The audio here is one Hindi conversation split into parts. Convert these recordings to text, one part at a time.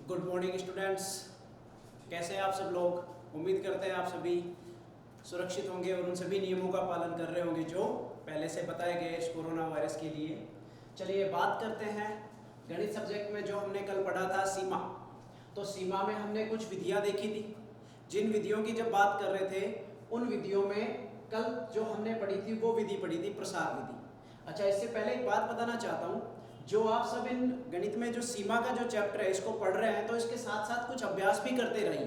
गुड मॉर्निंग स्टूडेंट्स, कैसे हैं आप सब लोग। उम्मीद करते हैं आप सभी सुरक्षित होंगे और उन सभी नियमों का पालन कर रहे होंगे जो पहले से बताए गए इस कोरोना वायरस के लिए। चलिए बात करते हैं गणित सब्जेक्ट में जो हमने कल पढ़ा था सीमा। तो सीमा में हमने कुछ विधियां देखी थी। जिन विधियों की जब बात कर रहे थे उन विधियों में कल जो हमने पढ़ी थी वो विधि पढ़ी थी प्रसार विधि। अच्छा, इससे पहले एक बात बताना चाहता हूँ, जो आप सब इन गणित में जो सीमा का जो चैप्टर है इसको पढ़ रहे हैं तो इसके साथ साथ कुछ अभ्यास भी करते रहिए।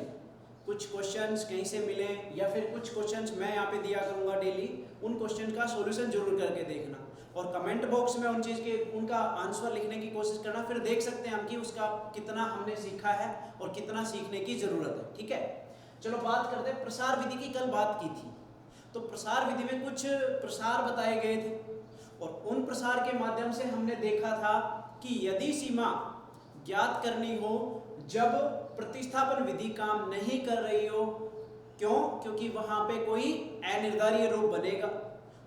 कुछ क्वेश्चंस कहीं से मिले या फिर कुछ क्वेश्चंस मैं यहाँ पे दिया करूँगा डेली, उन क्वेश्चन का सॉल्यूशन जरूर करके देखना और कमेंट बॉक्स में उन चीज़ के उनका आंसर लिखने की कोशिश करना। फिर देख सकते हैं हम कि उसका कितना हमने सीखा है और कितना सीखने की ज़रूरत है। ठीक है, चलो बात करते हैं। प्रसार विधि की कल बात की थी, तो प्रसार विधि में कुछ प्रसार बताए गए थे और उन प्रसार के माध्यम से हमने देखा था कि यदि सीमा ज्ञात करनी हो जब प्रतिस्थापन विधि काम नहीं कर रही हो, क्यों? क्योंकि वहां पे कोई अनिर्धारीय रूप बनेगा।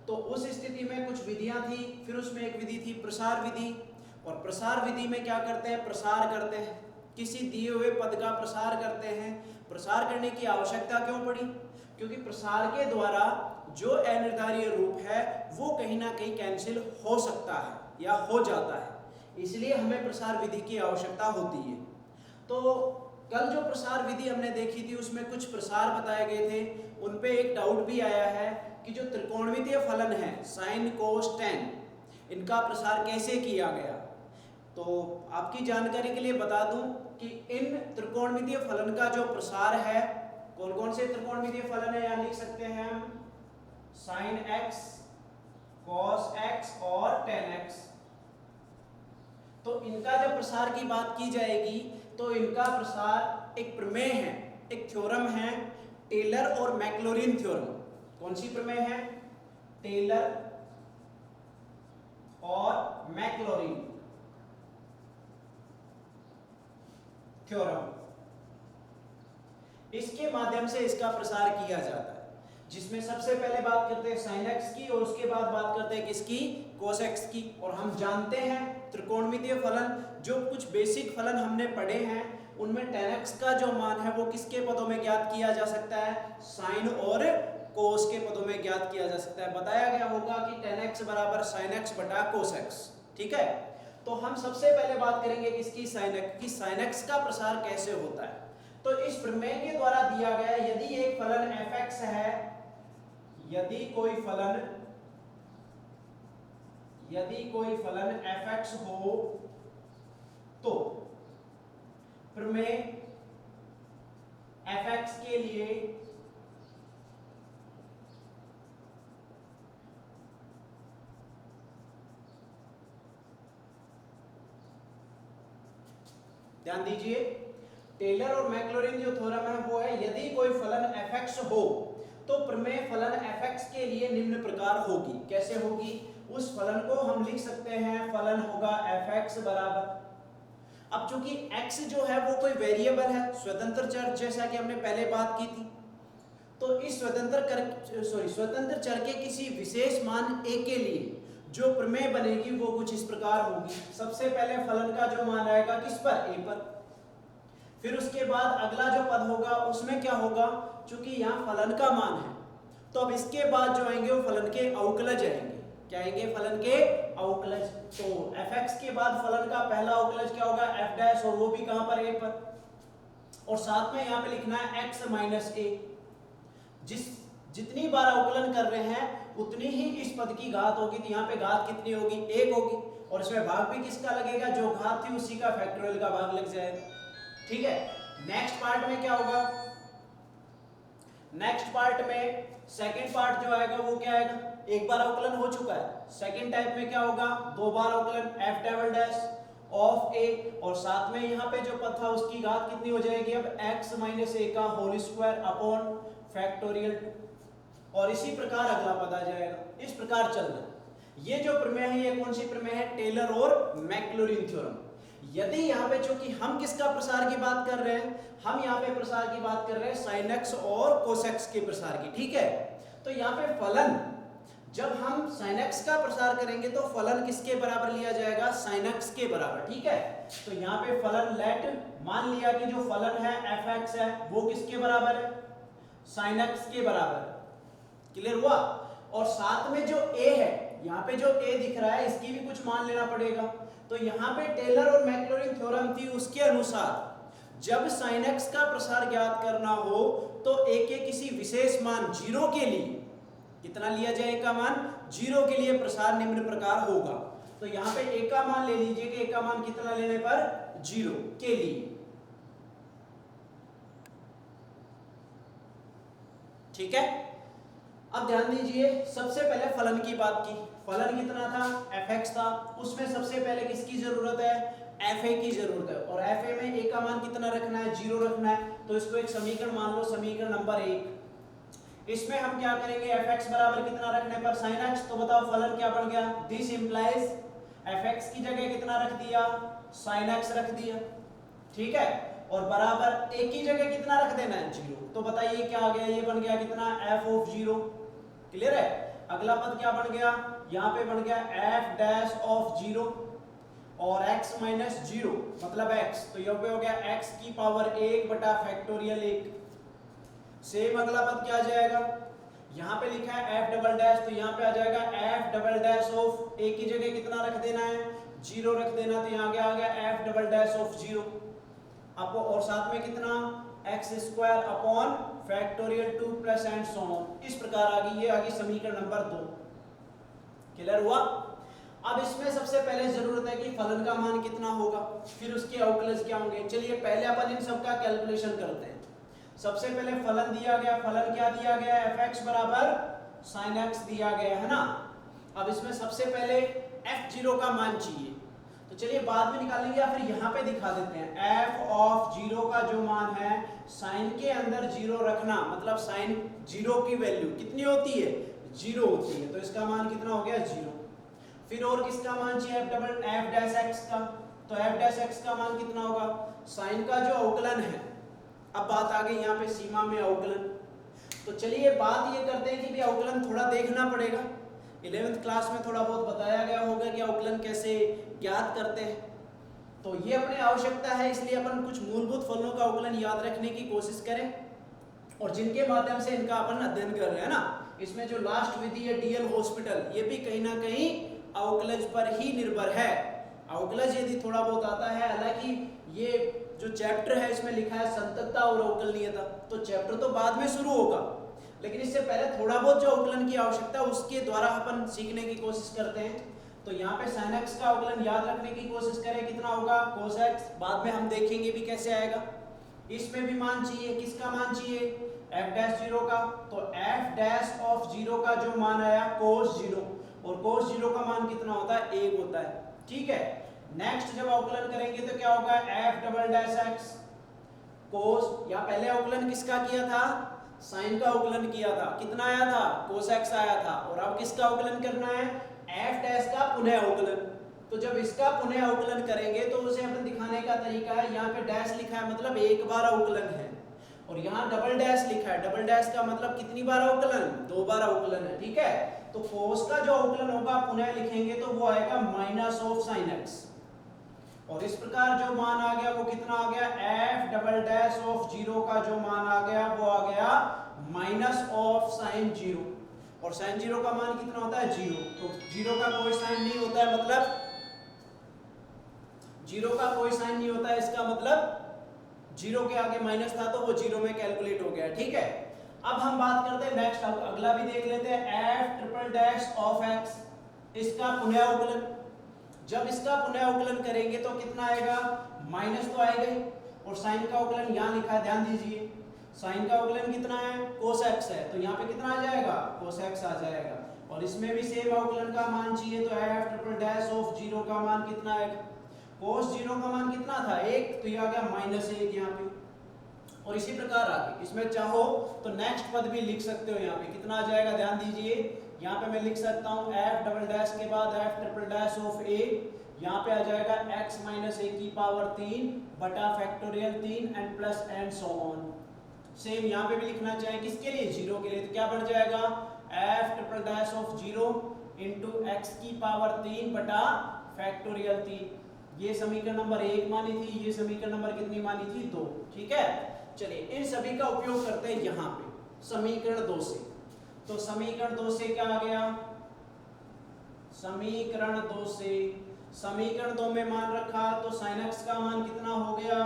तो उस स्थिति में कुछ विधियां थी, फिर उसमें एक विधि थी प्रसार विधि। और प्रसार विधि में क्या करते हैं? प्रसार करते हैं, किसी दिए हुए पद का प्रसार करते हैं। प्रसार करने की आवश्यकता क्यों पड़ी? क्योंकि प्रसार के द्वारा जो अनिर्धारीय रूप है वो कहीं ना कहीं कैंसिल हो सकता है या हो जाता है, इसलिए हमें प्रसार विधि की आवश्यकता होती है। तो कल जो प्रसार विधि हमने देखी थी उसमें कुछ प्रसार बताए गए थे। उन पे एक डाउट भी आया है कि जो त्रिकोणमितीय फलन है साइन कोस टेन, इनका प्रसार कैसे किया गया। तो आपकी जानकारी के लिए बता दूं कि इन त्रिकोणमितीय फलन का जो प्रसार है, कौन कौन से त्रिकोणमितीय फलन है यहाँ लिख सकते हैं हम, साइन एक्स, कॉस एक्स और टेन एक्स। तो इनका जब प्रसार की बात की जाएगी तो इनका प्रसार एक प्रमेय है, एक थ्योरम है, टेलर और मैक्लॉरिन थ्योरम। कौन सी प्रमेय है? टेलर और मैक्लॉरिन थ्योरम। इसके माध्यम से इसका प्रसार किया जाता है, जिसमें सबसे पहले बात करते हैं sin x की और उसके बाद बात करते हैं किसकी? cos x की। और हम जानते हैं त्रिकोणमितीय फलन, जो कुछ बेसिक फलन हमने पढ़े हैं उनमें tan x का जो मान है वो किसके पदों में ज्ञात किया जा सकता है? sin और cos के पदों में ज्ञात किया जा सकता है। बताया गया होगा कि tan x बराबर sin x बटा cos x। ठीक है, तो हम सबसे पहले बात करेंगे किसकी? sin x की। sin x का प्रसार कैसे होता है? तो इस प्रमेय के द्वारा दिया गया यदि एक फलन fx है, यदि कोई फलन fx हो तो प्रमेय fx के लिए ध्यान दीजिए, टेलर और मैक्लॉरिन जो थ्योरम है वो है यदि कोई फलन fx हो तो प्रमेय फलन fx के लिए निम्न प्रकार होगी। कैसे होगी? उस फलन को हम लिख सकते हैं, फलन होगा fx बराबर, अब चूंकि x जो है वो कोई वेरिएबल है, स्वतंत्र चर, जैसा कि हमने पहले बात की थी, तो इस स्वतंत्र चर के किसी विशेष मान a के लिए जो प्रमेय बनेगी वो कुछ इस प्रकार होगी। सबसे पहले फलन का जो मान आएगा किस पर? a पर। फिर उसके बाद अगला जो पद होगा उसमें क्या होगा? चूंकि यहाँ फलन का मान है तो अब इसके बाद जो आएंगे वो फलन के अवकलज आएंगे। क्या आएंगे? फलन के अवकलज। तो fx के बाद फलन का पहला अवकलज क्या होगा? f डैश, और वो भी कहां पर? a पर। और साथ में यहाँ पे लिखना है x माइनस a। जितनी बार अवकलन कर रहे हैं उतनी ही इस पद की घात होगी, तो यहाँ पे घात कितनी होगी? 1 होगी, और इसमें भाग भी किसका लगेगा? जो घात थी उसी का फैक्टोरियल का भाग लग जाएगा। ठीक है, नेक्स्ट पार्ट में क्या होगा? नेक्स्ट पार्ट में सेकंड पार्ट जो आएगा वो क्या आएगा? एक बार अवकलन हो चुका है, सेकंड टाइप में क्या होगा? 2 बार अवकलन, f double dash of a, और साथ में यहाँ पे जो पद था उसकी घात कितनी हो जाएगी? अब x माइनस a का होल स्क्वायर अपॉन फैक्टोरियल 2, और इसी प्रकार अगला पद आ जाएगा। इस प्रकार चल रहा है। ये जो प्रमेय है ये कौन सी प्रमेय है? टेलर और मैक्लॉरिन थ्योरम। यदि यहाँ पे चूंकि हम किसका प्रसार की बात कर रहे हैं, हम यहाँ पे प्रसार की बात कर रहे हैं sin x और cos x के प्रसार की। ठीक है, तो यहाँ पे फलन जब हम sin x का प्रसार करेंगे तो फलन किसके बराबर लिया जाएगा, sin x के बराबर, ठीक है। तो यहाँ पे फलन लेट मान लिया कि जो फलन है fx है वो किसके बराबर है, sin x के बराबर, क्लियर हुआ। और साथ में जो a है, यहाँ पे जो a दिख रहा है इसकी भी कुछ मान लेना पड़ेगा। तो यहाँ पे टेलर और मैक्लॉरिन थ्योरम थी, उसके अनुसार जब sin x का प्रसार ज्ञात करना हो तो a के किसी विशेष मान 0 के लिए कितना लिया जाए, a का मान 0 के लिए प्रसार निम्न प्रकार होगा। तो यहाँ पे a का मान ले लीजिए कि a का मान कितना लेने पर 0 के लिए, ठीक है। अब ध्यान दीजिए, सबसे पहले फलन की बात की, फलन कितना था, fx था, उसमें सबसे पहले किसकी जरूरत है, fa की जरूरत है। और fa में a का मान कितना रखना है, 0 रखना है। तो इसको एक समीकरण मान लो, समीकरण नंबर 1। इसमें हम क्या करेंगे, fx बराबर कितना रखने पर sin x, तो बताओ फलन क्या बन गया, दिस इंप्लाइज fx की जगह कितना रख दिया, sin x रख दिया, ठीक है। और बराबर एक ही जगह कितना रख देना है, 0। तो बताइए क्या आ गया, ये बन गया कितना, f ऑफ 0, क्लियर है। अगला पद क्या बन गया, यहाँ पे बन गया f डैश ऑफ 0 और x माइनस 0 मतलब x, तो यहाँ पे हो गया x की पावर 1 बटा फैक्टोरियल 1। सेम अगला पद क्या आ जाएगा, यहाँ पे लिखा है f डबल डैश, तो यहाँ पे आ जाएगा f डबल डैश ऑफ, एक ही जगह कितना रख देना है, 0 रख देना, तो यहाँ आ गया f डबल डैश ऑफ 0 आपको, और साथ में कितना x square upon factorial 2 plus and so on. इस प्रकार आ गई, ये आ गई समीकरण नंबर 2, क्लियर हुआ। अब इसमें सबसे पहले जरूरत है कि फलन का मान कितना होगा, फिर उसके अवकलज क्या होंगे। चलिए पहले अपन इन सब का कैलकुलेशन करते हैं। सबसे पहले फलन दिया गया, फलन क्या दिया गया, fx बराबर sin x दिया गया है ना। अब इसमें सबसे पहले f0 का मान चाहिए, तो चलिए बाद में निकालेंगे या फिर यहाँ पे दिखा देते हैं। f ऑफ 0 का जो मान है, साइन के अंदर 0 रखना, मतलब साइन 0 की वैल्यू कितनी होती है, 0 होती है, तो इसका मान कितना हो गया, 0। फिर और किसका मान चाहिए, f डैश x का, तो f डैश x का मान कितना होगा, साइन का जो अवकलन है। अब बात आ गई यहाँ पे सीमा में अवकलन, तो चलिए बात ये करते हैं कि भी अवकलन थोड़ा देखना पड़ेगा। 11th क्लास में थोड़ा बहुत बताया गया होगा कि अवकलन कैसे ज्ञात करते हैं, तो ये अपने आवश्यकता है, इसलिए अपन कुछ मूलभूत फलनों का अवकलन याद रखने की कोशिश करें और जिनके माध्यम से इनका अपन अध्ययन कर रहे हैं ना। इसमें जो लास्ट विधि है डीएल हॉस्पिटल, ये भी कहीं ना कहीं अवकलज पर ही निर्भर है। अवकलज यदि थोड़ा बहुत आता है, हालांकि ये जो चैप्टर है इसमें लिखा है संततता और अवकलनीयता, तो चैप्टर तो बाद में शुरू होगा, लेकिन इससे पहले थोड़ा बहुत जो अवकलन की आवश्यकता उसके द्वारा अपन सीखने की कोशिश करते हैं। तो यहाँ पे sin x का अवकलन याद रखने की कोशिश करें, कितना होगा cos x, बाद में हम देखेंगे भी कैसे आएगा। इसमें भी मान चाहिए, किसका मान चाहिए, f डैश 0 का, तो f डैश ऑफ 0 का जो मान आया cos 0, और cos 0 का मान कितना होता है, 1 होता है, ठीक है। नेक्स्ट जब अवकलन करेंगे तो क्या होगा, f double dash x cos, या पहले अवकलन किसका किया था, साइन का अवकलन किया था, कितना आया था, cos x आया था, और अब किसका अवकलन करना है, f डैश का पुनः अवकलन। तो जब इसका पुनः अवकलन करेंगे तो उसे अपन दिखाने का तरीका है, यहाँ पे डैश लिखा है मतलब एक बार अवकलन है, और यहाँ डबल डैश लिखा है, डबल डैश का मतलब कितनी बार अवकलन, 2 बार अवकलन है, ठीक है। तो cos का जो अवकलन होगा पुनः लिखेंगे तो वो आएगा माइनस ऑफ sin x, और इस प्रकार जो मान आ गया वो कितना आ गया, f डबल डैश ऑफ 0 का जो मान आ गया वो आ गया माइनस ऑफ sin 0, और sin 0 का मान कितना होता है, 0। तो 0 का कोई साइन नहीं होता है, मतलब 0 का कोई साइन नहीं होता है, इसका मतलब 0 के आगे माइनस था तो वो 0 में कैलकुलेट हो गया, ठीक है। अब हम बात करते हैं नेक्स्ट, अगला भी देख लेते हैं, f triple dash of x, इसका पुनः अवकलन। जब इसका पुनः अवकलन करेंगे तो कितना आएगा, माइनस तो आएगा ही, और साइन का अवकलन यहाँ लिखा है, ध्यान दीजिए, साइन का अवकलन कितना है, cos x है, तो यहाँ पे कितना आ जाएगा, cos x आ जाएगा। और इसमें भी सेम अवकलन का मान चाहिए, तो f ट्रिपल डैश ऑफ 0 का मान कितना आएगा, cos 0 का मान कितना था, 1, तो ये आ गया -1 यहाँ पे। और इसी प्रकार आगे इसमें चाहो तो नेक्स्ट पद भी लिख सकते हो, यहाँ पे कितना आ जाएगा, ध्यान दीजिए, यहाँ पे मैं लिख सकता हूँ f डबल डैश के बाद f triple dash of a, यहाँ पे आ जाएगा x माइनस 1 की पावर 3 बटा factorial 3 and plus and so on. Same यहाँ पे भी लिखना चाहिए, किसके लिए, 0 के लिए, तो क्या बढ़ जाएगा F triple dash of 0 into x की पावर 3 बटा फैक्टोरियल 3। ये समीकरण नंबर 1 मानी थी, ये समीकरण नंबर कितनी मानी थी 2। ठीक है, चलिए इन सभी का उपयोग करते हैं यहां पे समीकरण 2 से। तो समीकरण 2 से क्या आ गया, समीकरण 2 से, समीकरण 2 में मान रखा तो sin x का मान कितना हो गया,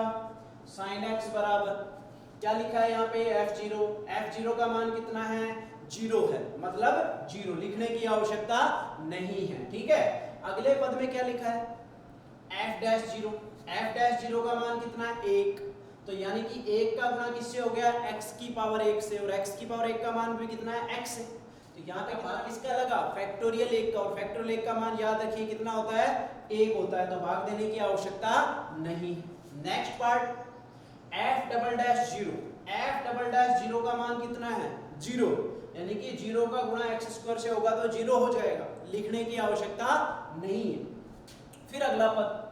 sin x बराबर क्या लिखा है यहाँ पे f0, f0 का मान कितना है 0 है, मतलब 0 लिखने की आवश्यकता नहीं है। ठीक है, अगले पद में क्या लिखा है f डैश 0, f डैश 0 का मान कितना है 1, तो यानी कि 1 का गुणा किससे हो गया x की पावर 1 से, और x की पावर 1 का मान भी कितना है x है, तो यहाँ पे भाग किसका लगा फैक्टोरियल 1 का, और फैक्टोरियल 1 का मान याद रखिए कितना होता है 1 होता है, तो भाग देने की आवश्यकता नहीं है। Next part f double dash 0, f double dash 0 का मान कितना है 0, यानी कि 0 का गुणा x स्क्वायर से होगा तो 0 हो जाएगा, लिखने की आवश्यकता नहीं है। फिर अगला पद,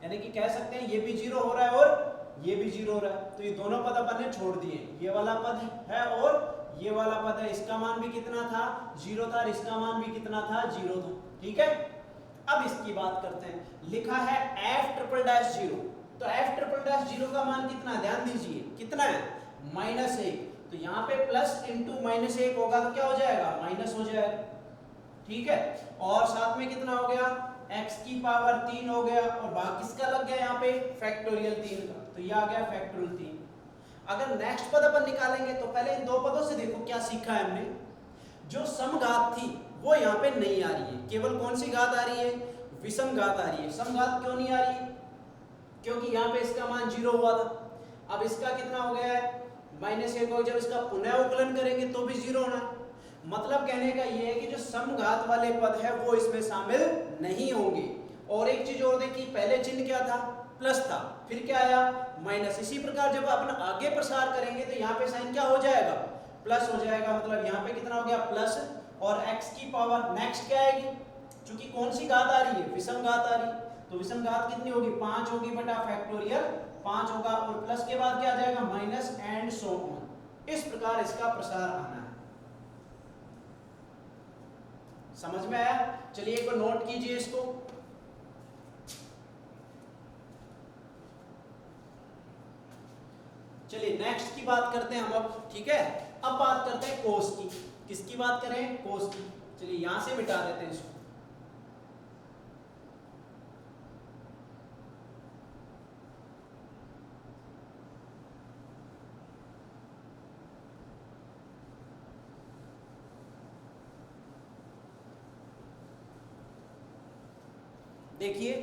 यानी कि कह सकते हैं ये भी 0 हो रहा है और ये भी 0 हो रहा है, तो ये दोनों पद अपन ने छोड़ दिए, ये वाला पद है और ये वाला पद है, इसका मान भी कितना था 0 था, और इसका मान भी कितना था 0 था। ठीक है, अब इसकी बात करते हैं, लिखा है f ट्रिपल डैश 0, तो f ट्रिपल डैश 0 का मान कितना है, ध्यान दीजिए कितना है -1, तो यहाँ पे प्लस इंटू -1 होगा तो क्या हो जाएगा माइनस हो जाएगा। ठीक है, और साथ में कितना हो गया x की पावर 3 हो गया, और भाग किसका लग गया यहाँ पे फैक्टोरियल 3 का, तो ये आ गया फैक्टोरियल 3। अगर नेक्स्ट पद अपन निकालेंगे तो पहले इन दो पदों से देखो क्या सीखा है हमने, जो समघात थी वो यहाँ पे नहीं आ रही है, केवल कौन सी घात आ रही है विषम घात आ रही है। समघात क्यों नहीं आ रही है, क्योंकि यहाँ पे इसका मान 0 हुआ था, अब इसका कितना हो गया है -1 हो, जब इसका पुनः उकलन करेंगे तो भी 0 होना है। मतलब कहने का ये है कि जो समघात वाले पद है वो इसमें शामिल नहीं होंगे। और एक चीज और देखिए, पहले चिन्ह क्या था प्लस था, फिर क्या आया माइनस, इसी प्रकार जब अपन आगे प्रसार करेंगे तो यहाँ पे साइन क्या हो जाएगा प्लस हो जाएगा, मतलब यहाँ पे कितना हो गया प्लस, और x की पावर नेक्स्ट क्या आएगी, क्योंकि कौन सी घात आ रही है विषम घात आ रही है, तो विषम घात कितनी होगी 5 होगी बटा फैक्टोरियल 5 होगा, और प्लस के बाद क्या आ जाएगा माइनस एंड सो ऑन। इस प्रकार इसका प्रसार आना है। समझ में आया, चलिए एक बार नोट कीजिए इसको। चलिए नेक्स्ट की बात करते हैं हम अब। ठीक है, अब बात करते हैं कोस की। किसकी बात करें कोस की, चलिए यहां से मिटा देते हैं इसको। देखिए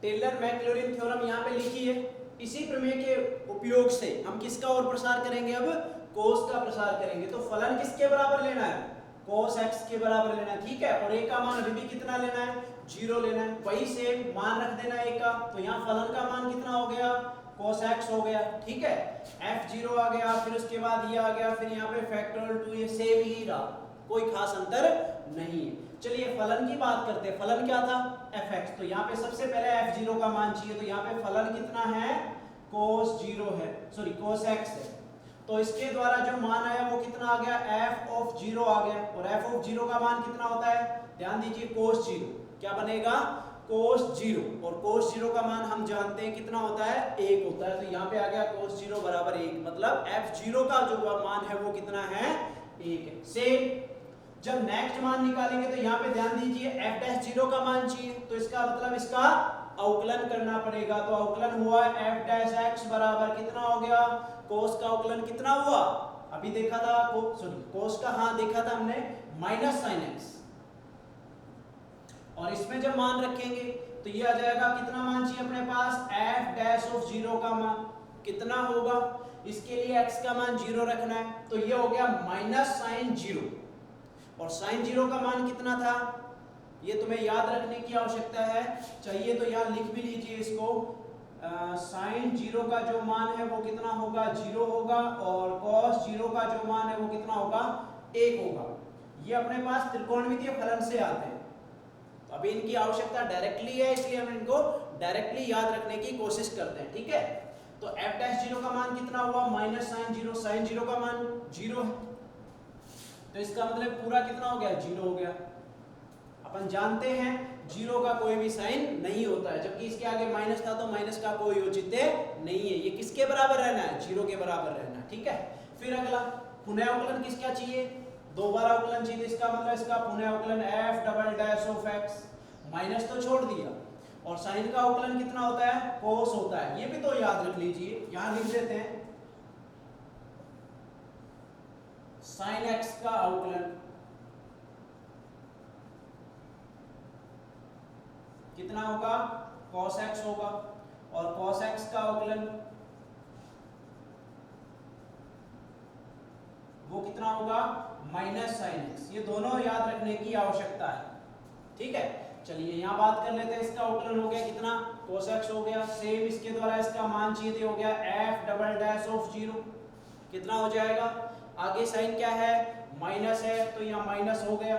टेलर मैक्लॉरिन थ्योरम यहाँ पे लिखी है, इसी प्रमेय के उपयोग से हम किसका और प्रसार करेंगे, अब कोस का प्रसार करेंगे। तो फलन किसके बराबर लेना है कोस x के बराबर लेना है। ठीक है, और a का मान अभी भी कितना लेना है 0 लेना है, वही सेम मान रख देना a का, तो यहाँ फलन का मान कितना हो गया cos x हो गया। ठीक है, f0 आ गया, फिर उसके बाद ये आ गया, फिर यहाँ पे फैक्टोरियल 2, ये सेम ही रहा, कोई खास अंतर नहीं है। चलिए फलन की बात करते हैं, फलन क्या था fx, तो यहाँ पे सबसे पहले f0 का मान चाहिए, तो यहाँ पे फलन कितना है cos 0 है, सॉरी cos x है, तो इसके द्वारा जो मान आया वो कितना आ गया f ऑफ 0 आ गया, और f ऑफ 0 का मान कितना होता है ध्यान दीजिए cos 0, क्या बनेगा cos 0, और cos 0 का मान हम जानते हैं कितना होता है 1 होता है, तो यहाँ पे आ गया cos 0 बराबर 1, मतलब f0 का जो मान है वो कितना है 1 है। सेम जब नेक्स्ट मान निकालेंगे तो यहाँ पे ध्यान दीजिए f'0 का मान चाहिए, तो इसका मतलब इसका अवकलन करना पड़ेगा, तो अवकलन हुआ f' बराबर कितना हो गया कोस का अवकलन कितना हुआ अभी देखा था सॉरी कोस का हाँ देखा था हमने माइनस साइन x, और इसमें जब मान रखेंगे तो ये आ जाएगा कितना मान चाहिए अपने पास f'0 का मान कितना होगा, इसके लिए x का मान 0 रखना है, तो ये हो गया माइनस साइन 0, और साइन 0 का मान कितना था ये तुम्हें याद रखने की आवश्यकता है, चाहिए तो यहाँ लिख भी लीजिए इसको, साइन 0 का जो मान है वो कितना होगा 0 होगा, और cos 0 का जो मान है वो कितना होगा 1 होगा। ये अपने पास त्रिकोणमितीय फलन से आते हैं, तो अभी इनकी आवश्यकता डायरेक्टली है, इसलिए हम इनको डायरेक्टली याद रखने की कोशिश करते हैं। ठीक है, तो f'0 का मान कितना हुआ माइनस साइन 0, साइन 0 का मान 0 है, तो इसका मतलब पूरा कितना हो गया, 0 हो गया। अपन जानते हैं 0 का कोई भी साइन नहीं होता है, जबकि इसके आगे माइनस था तो माइनस का कोई औचित्य नहीं है। ये किसके बराबर रहना है, 0 के बराबर रहना है, ठीक है। फिर अगला पुनः अवकलन किसका चाहिए, दो बार अवकलन चाहिए। इसका मतलब इसका पुनः अवकलन f double dash of x, minus तो छोड़ दिया, और साइन का अवकलन कितना होता है, कोस होता है। ये भी तो याद रख लीजिए, यहां लिख देते हैं साइन x का अवकलन कितना होगा, cos x होगा, और cos x का अवकलन वो कितना होगा, माइनस साइन x। ये दोनों याद रखने की आवश्यकता है, ठीक है। चलिए यहां बात कर लेते हैं, इसका अवकलन हो गया कितना, cos x हो गया। सेम इसके द्वारा इसका मान चाहिए हो गया f डबल डैश ऑफ 0, कितना हो जाएगा। आगे साइन क्या है, माइनस है, तो यहाँ माइनस हो गया,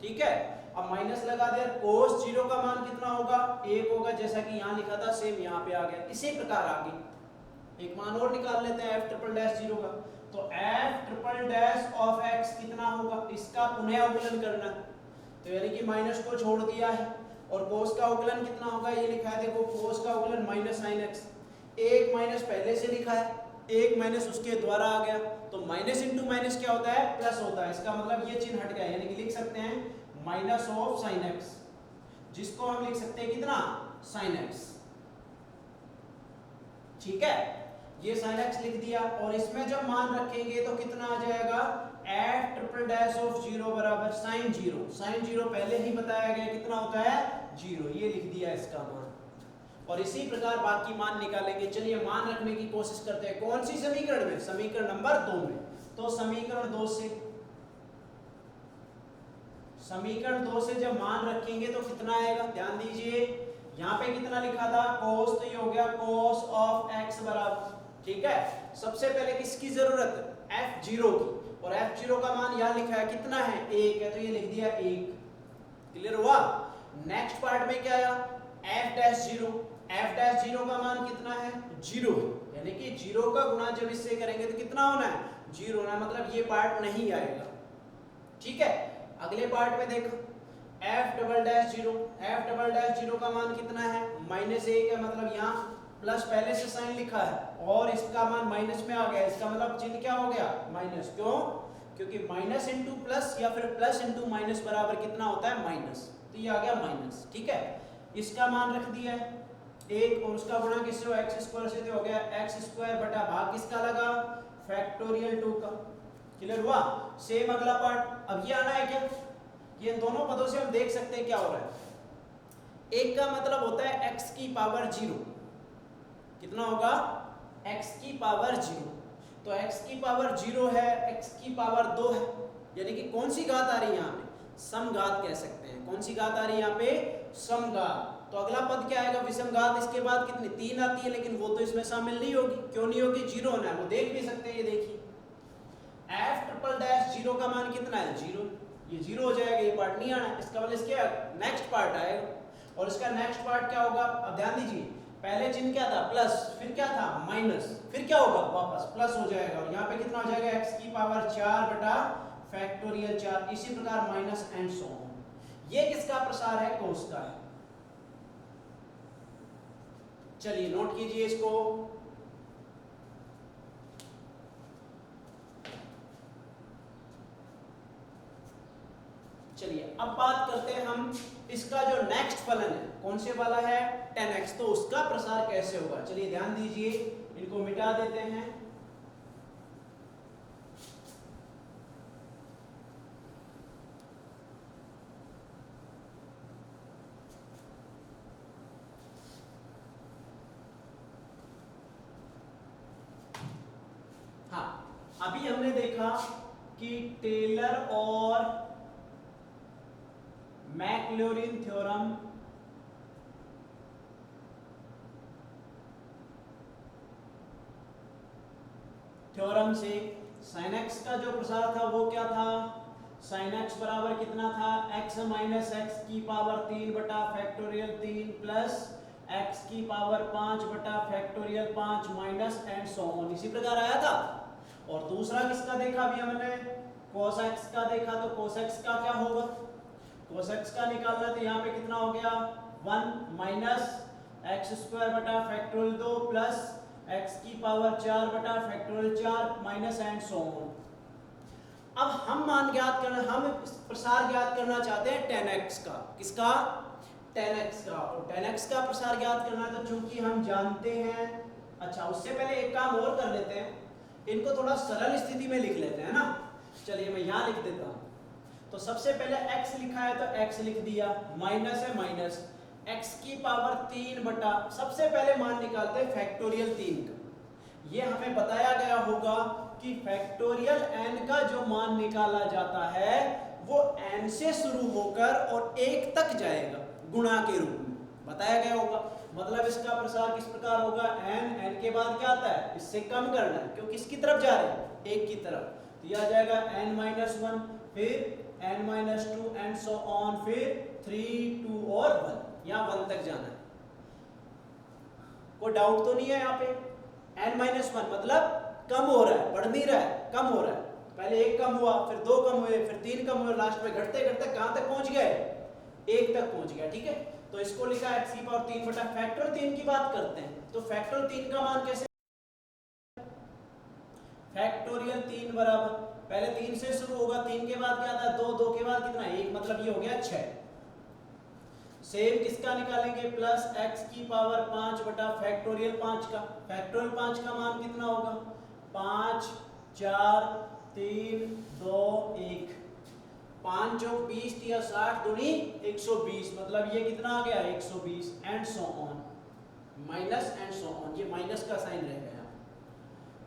ठीक है। अब माइनस लगा दिया, cos 0 का मान कितना होगा, 1 होगा, जैसा कि यहाँ लिखा था सेम यहाँ पे आ गया। इसी प्रकार आगे एक मान और निकाल लेते हैं f ट्रिपल डैश 0 का, तो f triple dash of x कितना होगा, इसका पुनः अवकलन करना है, तो यानी कि माइनस को छोड़ दिया है। और cos का अवकलन कितना होगा, ये लिखा है देखो, cos का अवकलन माइनस साइन x, एक माइनस पहले से लिखा है, एक माइनस उसके द्वारा आ गया, तो माइनस इंटू माइनस क्या होता है, प्लस होता है। इसका मतलब ये चिन्ह हट गया, यानी कि लिख सकते हैं माइनस ऑफ साइन x, जिसको हम लिख सकते हैं कितना, साइन x, ठीक है। ये साइन x लिख दिया, और इसमें जब मान रखेंगे तो कितना आ जाएगा, f ट्रिपल डैश ऑफ 0 बराबर साइन 0। साइन 0 पहले ही बताया गया कितना होता है, 0, ये लिख दिया इसका मान। और इसी प्रकार बाकी मान निकालेंगे। चलिए मान रखने की कोशिश करते हैं, कौन सी समीकरण में, समीकरण नंबर 2 में। तो समीकरण 2 से जब मान रखेंगे तो कितना आएगा, ध्यान दीजिए, यहाँ पे कितना लिखा था, cos, तो ये हो गया cos ऑफ x बराबर, ठीक है। सबसे पहले किसकी जरूरत है, f0 की, और f0 का मान यहाँ लिखा है कितना है, 1 है, तो ये लिख दिया 1, क्लियर हुआ। नेक्स्ट पार्ट में क्या आया, f डैश 0, f डैश 0 का मान कितना है, 0 है, यानी कि 0 का गुणा जब इससे करेंगे तो कितना होना है, 0 होना है, मतलब ये पार्ट नहीं आएगा, ठीक है। अगले पार्ट में देखो, f double dash 0, f double dash 0 का मान कितना है, माइनस 1 है, मतलब यहाँ प्लस पहले से साइन लिखा है, और इसका मान माइनस में आ गया, इसका मतलब चिन्ह क्या हो गया, माइनस। क्यों, क्योंकि माइनस इंटू प्लस या फिर प्लस इंटू माइनस बराबर कितना होता है, माइनस, तो ये आ गया माइनस, ठीक है। इसका मान रख दिया है 1, और उसका गुणा किससे हो, एक्स स्क्वायर से, तो हो गया एक्स स्क्वायर बटा भाग किसका लगा, फैक्टोरियल 2 का, क्लियर हुआ। सेम अगला पार्ट, अब ये आना है क्या, ये दोनों पदों से हम देख सकते हैं क्या हो रहा है। एक का मतलब होता है x की पावर 0, कितना होगा, x की पावर 0, तो x की पावर 0 है, x की पावर 2 है, यानी कि कौन सी घात आ रही है यहाँ पे, समघात कह सकते हैं। कौन सी घात आ रही है यहाँ पे, समघात। तो अगला पद क्या आएगा, विषम घात। इसके बाद कितनी, 3 आती है, लेकिन वो तो इसमें शामिल नहीं होगी। क्यों नहीं होगी, 0 होना है, वो देख भी सकते हैं, ये देखिए f ट्रिपल डैश 0 का मान कितना है, 0, ये 0 हो जाएगा, ये पार्ट नहीं आना। इसका मतलब इसके नेक्स्ट पार्ट आएगा, और इसका नेक्स्ट पार्ट क्या होगा, अब ध्यान दीजिए, पहले चिन्ह क्या था, प्लस, फिर क्या था, माइनस, फिर क्या होगा, वापस प्लस हो जाएगा, और यहाँ पे कितना हो जाएगा, x की पावर 4 बटा फैक्टोरियल 4, इसी प्रकार माइनस एंड सो ऑन। ये किसका प्रसार है, कोस का है। चलिए नोट कीजिए इसको। चलिए अब बात करते हैं हम इसका जो नेक्स्ट फलन है, कौन से वाला है, 10x, तो उसका प्रसार कैसे होगा। चलिए ध्यान दीजिए, इनको मिटा देते हैं। हाँ, अभी हमने देखा कि टेलर और मैक्लॉरिन थ्योरम से sin x का जो प्रसार था वो क्या था, sin x बराबर कितना था, x माइनस एक्स की पावर 3 बटा फैक्टोरियल 3 प्लस x की पावर 5 बटा factorial 5 minus and so on, इसी प्रकार आया था। और दूसरा किसका देखा अभी हमने, cos x का देखा तो cos x का क्या होगा, cos x का निकालना है तो यहाँ पे कितना हो गया 1 माइनस एक्स स्क्वायर बटा फैक्टोरियल 2 प्लस x की पावर 4 बटा factorial 4 minus and so on. अब हम मान ज्ञात करना, हम प्रसार ज्ञात करना चाहते हैं tan x का, किसका, tan x का, और tan x का प्रसार ज्ञात करना है तो चूंकि हम जानते हैं, अच्छा उससे पहले एक काम और कर लेते हैं, इनको थोड़ा सरल स्थिति में लिख लेते हैं ना। चलिए मैं यहाँ लिख देता हूँ। तो सबसे पहले x लिखा है तो x लिख दिया, माइनस है माइनस x की पावर 3 बटा, सबसे पहले मान निकालते हैं फैक्टोरियल 3 का। ये हमें बताया गया होगा कि फैक्टोरियल n का जो मान निकाला जाता है वो n से शुरू होकर और 1 तक जाएगा गुणा के रूप में, बताया गया होगा। मतलब इसका प्रसार किस प्रकार होगा, n के बाद क्या आता है, इससे कम करना है क्योंकि किसकी तरफ जा रहे हैं, 1 की तरफ, तो यह आ जाएगा n-1, फिर n-2 एंड सो ऑन, फिर 3 2 और 1, यहाँ 1 तक जाना है। कोई डाउट तो नहीं है यहाँ पे, n-1 मतलब कम हो रहा है, बढ़ नहीं रहा है, कम हो रहा है। पहले 1 कम हुआ, फिर 2 कम हुए, फिर 3 कम हुए, लास्ट में घटते घटते कहां तक पहुंच गए, 1 तक पहुंच गया। ठीक है, तो इसको लिखा x की पावर 3 बटा फैक्टोरियल 3 की बात करते हैं तो फैक्टोरियल 3 का मान कैसे, फैक्टोरियल 3 बराबर, पहले 3 से शुरू होगा, 3 के बाद क्या था 2, 2 के बाद कितना 1, मतलब ये हो गया 6। सेम किसका निकालेंगे, प्लस x की पावर 5 बटा फैक्टोरियल 5 का, फैक्टोरियल 5 का मान कितना होगा 5 4 3 2 1, 5 चौक 20 या 60 दूनी 120, मतलब ये कितना आ गया 120 and so on, minus and so on, ये माइनस का साइन रहेगा यहाँ।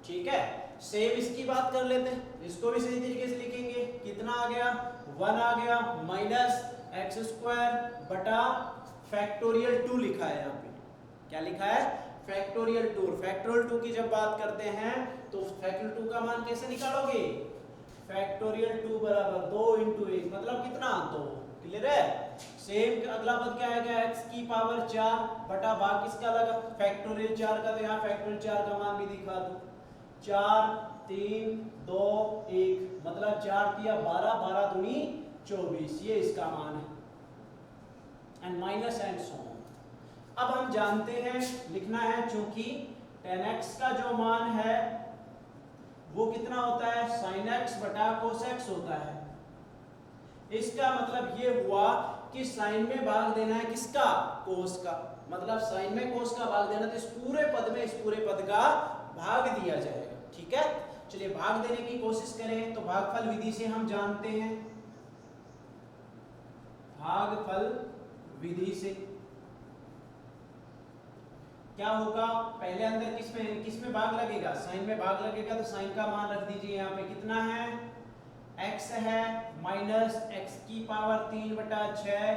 ठीक है, सेम इसकी बात कर लेते हैं, इसको भी सही तरीके से लिखेंगे, कितना आ गया 1 आ गया माइनस एक्स स्क्वायर बटा फैक्टोरियल 2 लिखा है यहाँ पे, क्या लिखा है फैक्टोरियल 2। फैक्टोरियल 2 की जब बात करते हैं तो फैक्टोरियल 2 का मान कैसे निकालोगे, फैक्टोरियल 2 बराबर 2 × 1 मतलब कितना 2, क्लियर है। सेम अगला पद क्या आएगा x की पावर 4 बटा भाग किसका लगा फैक्टोरियल 4 का, तो यहाँ फैक्टोरियल 4 का मान भी दिखा दो, 4 3 2 1 मतलब 4 तिया 12, 12 दूनी 24, ये इसका मान है, and minus and so on. अब हम जानते हैं, लिखना है, चूंकि tan x का जो मान है वो कितना होता है sin x बटा cos x होता है। इसका मतलब ये हुआ कि sin में भाग देना है किसका, cos का, मतलब sin में cos का भाग देना, तो इस पूरे पद में इस पूरे पद का भाग दिया जाएगा। ठीक है, चलिए भाग देने की कोशिश करें तो भागफल विधि से हम जानते हैं, भागफल विधि से क्या होगा, पहले अंदर किसमें भाग लगेगा, साइन में भाग लगेगा, तो साइन का मान रख दीजिए यहाँ पे कितना है, x है माइनस x की पावर 3 बटा 6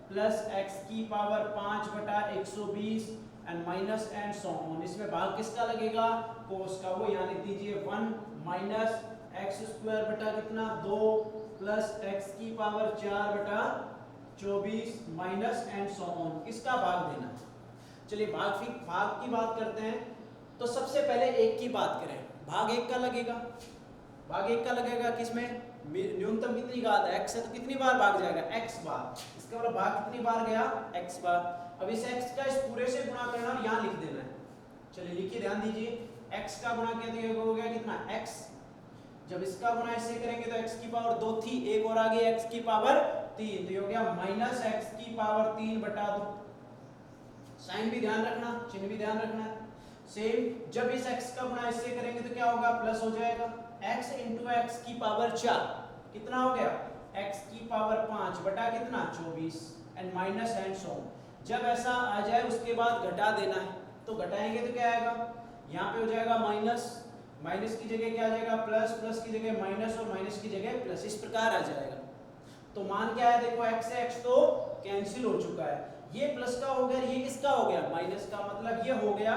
प्लस x की पावर 5 बटा 120 and minus and so on. इसमें भाग किसका लगेगा, कोस का, वो यहाँ लिख दीजिए 1 माइनस एक्स स्क्वायर बटा कितना 2 प्लस x की पावर 4 बटा 24 माइनस एंड सो ऑन, इसका भाग देना है। चलिए भाग की बात करते हैं, तो सबसे पहले 1 की बात करें, भाग 1 का लगेगा, भाग 1 का लगेगा किसमें, न्यूनतम कितनी घात है x है तो कितनी बार भाग जाएगा x बार, इसका मतलब भाग कितनी बार गया x बार। अब इस x का इस पूरे से गुणा करना और यहाँ लिख देना है। चलिए लिखिए, ध्यान दीजिए, x का गुणा किया तो ये हो गया कितना x, जब इसका गुणा इससे करेंगे तो x की पावर 2 थी, एक और आ गई x की पावर 3, तो ये हो गया माइनस x की पावर 3 बटा 2। साइन भी ध्यान रखना, चिन्ह भी ध्यान रखना। सेम जब इस x का गुणा इससे करेंगे तो क्या होगा, प्लस हो जाएगा, x इंटू एक्स की पावर 4 कितना हो गया, x की पावर 5 बटा कितना 24 एंड माइनस एंड सो। जब ऐसा आ जाए उसके बाद घटा देना है, तो घटाएंगे तो क्या आएगा, यहाँ पे हो जाएगा माइनस, माइनस की जगह क्या आ जाएगा प्लस, प्लस की जगह माइनस और माइनस की जगह प्लस, इस प्रकार आ जाएगा। तो मान क्या है, देखो x से x तो कैंसिल हो चुका है, ये प्लस का हो गया, ये किसका हो गया माइनस का, मतलब ये हो गया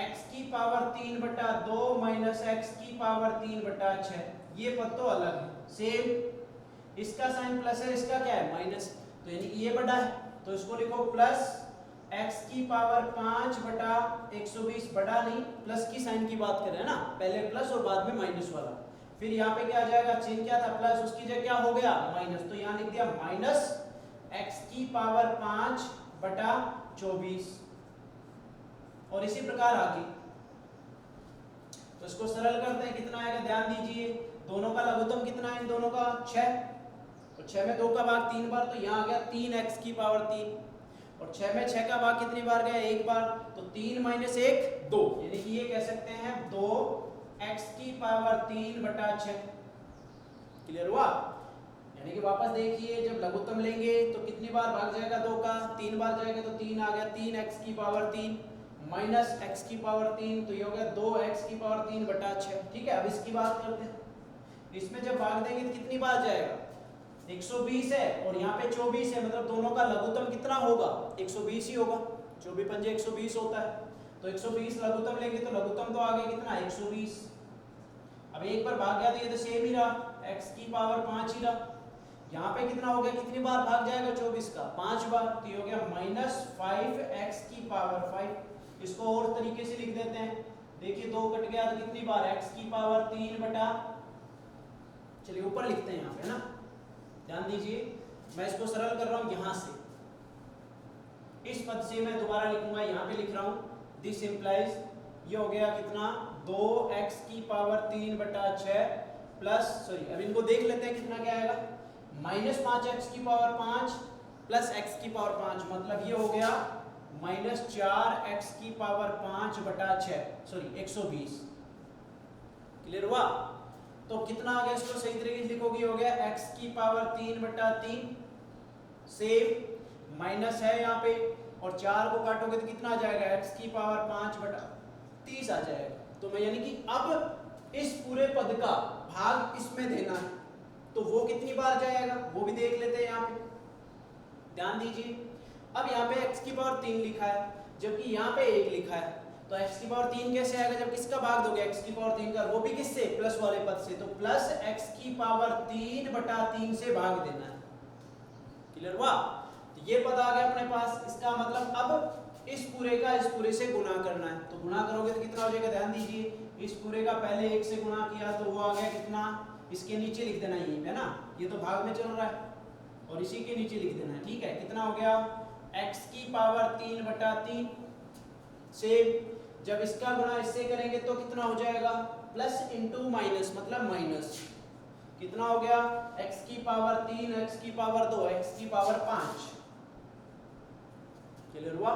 x की पावर 3 बटा 2 माइनस x की पावर 3 बटा 6, ये पद तो अलग है। सेम इसका साइन प्लस है, इसका क्या है माइनस, तो यानी ये बड़ा है, तो इसको लिखो प्लस x की पावर 5 बटा 120, बड़ा नहीं, प्लस की साइन की बात कर रहे हैं ना, पहले प्लस और बाद में माइनस वाला, फिर यहाँ पे क्या आ जाएगा, चिन्ह क्या था प्लस, उसकी जगह क्या हो गया माइनस, तो यहाँ लिख दिया माइनस x की पावर 5 बटा 24। और इसी प्रकार आगे, तो इसको सरल करते हैं, कितना आएगा ध्यान दीजिए, दोनों का लघुत्तम कितना है इन दोनों का 6, तो 6 में 2 का भाग 3 बार, तो यहाँ आ गया 3x की पावर 3, और 6 में 6 का भाग कितनी बार गया, एक बार, तो 3 माइनस 1 2, यानी कि ये कह सकते हैं 2x की पावर 3 बटा 6। क्लियर हुआ? यानी कि वापस देखिए, जब लघुत्तम लेंगे तो कितनी बार भाग जाएगा 2 का, 3 बार जाएगा, तो 3 आ गया, 3x की पावर 3 माइनस x की पावर 3, तो ये हो गया 2x की पावर 3 बटा 6। ठीक है, अब इसकी बात करते हैं, इसमें जब भाग देंगे तो कितनी बार जाएगा, 120 है और यहाँ पे 24 है, मतलब दोनों का लघुत्तम कितना होगा, 120 ही होगा, 24 पंजे 120 होता है, तो 120 लघुत्तम लेंगे तो लघुत्तम तो आ गया कितना 120। अब एक बार भाग गया तो ये तो सेम ही रहा, x की पावर 5 ही रहा, यहाँ पे कितना हो गया, कितनी बार भाग जाएगा 24 का, 5 बार, तो ये हो गया माइनस 5x की पावर 5। इसको और तरीके से लिख देते हैं, देखिए 2 कट गया तो कितनी बार, x की पावर 3 बटा, चलिए ऊपर लिखते हैं यहाँ पे ना, ध्यान दीजिए, मैं इसको सरल कर रहा हूँ यहाँ से, इस पद से मैं दोबारा लिखूंगा, यहाँ पे लिख रहा हूँ, दिस इंप्लाइज, ये हो गया कितना 2x की पावर 3 बटा 6 प्लस, सॉरी अब इनको देख लेते हैं कितना क्या आएगा, माइनस 5x की पावर 5 प्लस x की पावर 5, मतलब ये हो गया माइनस 4x की पावर 5 बटा 6, सॉरी 120। क्लियर हुआ? तो कितना आ गया, इसको सही तरीके से लिखोगे, हो गया x की पावर 3 बटा 3 सेम माइनस है यहाँ पे, और 4 को काटोगे तो कितना आ जाएगा, x की पावर 5 बटा 30 आ जाएगा। तो मैं यानी कि अब इस पूरे पद का भाग इसमें देना है, तो वो कितनी बार जाएगा वो भी देख लेते हैं यहाँ पे, ध्यान दीजिए। अब यहाँ पे x की पावर 3 लिखा है, जबकि यहाँ पे 1 लिखा है, तो x की पावर 3 कैसे आएगा, जब किसका भाग दोगे, x की पावर 3 का, वो भी किससे, प्लस वाले पद से, तो प्लस x की पावर 3 बटा 3 से भाग देना है। क्लियर हुआ? तो ये पद आ गया अपने पास, इसका मतलब अब इस पूरे का इस पूरे से गुणा करना है, तो गुणा करोगे तो कितना हो जाएगा, ध्यान दीजिए, इस पूरे का पहले 1 से गुणा किया तो वो आ गया कितना, इसके नीचे लिख देना यहीं पे ना, ये तो भाग में चल रहा है, और इसी के नीचे लिख देना है। ठीक है, कितना हो गया, x की पावर 3 बटा 3 से, जब इसका गुणा इससे करेंगे तो कितना हो जाएगा, प्लस इंटू माइनस, मतलब माइनस, कितना हो गया, x की पावर 3 x की पावर 2 x की पावर 5। क्लियर हुआ?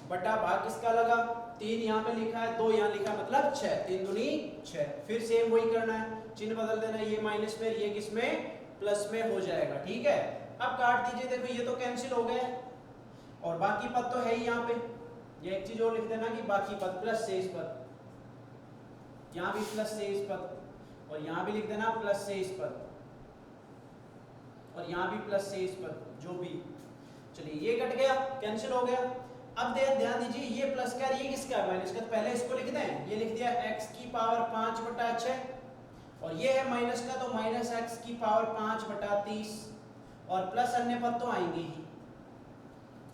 बटा भाग किसका लगा, 3 यहाँ पे लिखा है, 2 यहाँ लिखा है, मतलब 6, 3 दूनी 6। फिर सेम वही करना है, चिन्ह बदल देना, ये माइनस में, ये किसमें, प्लस में हो जाएगा। ठीक है, अब काट दीजिए, देखो ये तो कैंसिल हो गए, और बाकी पद तो है ही यहाँ पे, ये एक चीज और लिख देना कि बाकी पद प्लस से इस पद, यहाँ भी प्लस से इस पद, और यहाँ भी लिख देना प्लस से इस पद, और यहाँ भी प्लस से इस पद, जो भी, चलिए ये कट गया, कैंसिल हो गया। अब ध्यान दीजिए, ये प्लस का ये किसका है, माइनस का, तो पहले इसको लिख दें, ये लिख दिया x की पावर 5 बटा 6, और ये है माइनस का, तो माइनस x की पावर 5 बटा 30, और प्लस अन्य पद तो आएंगे ही,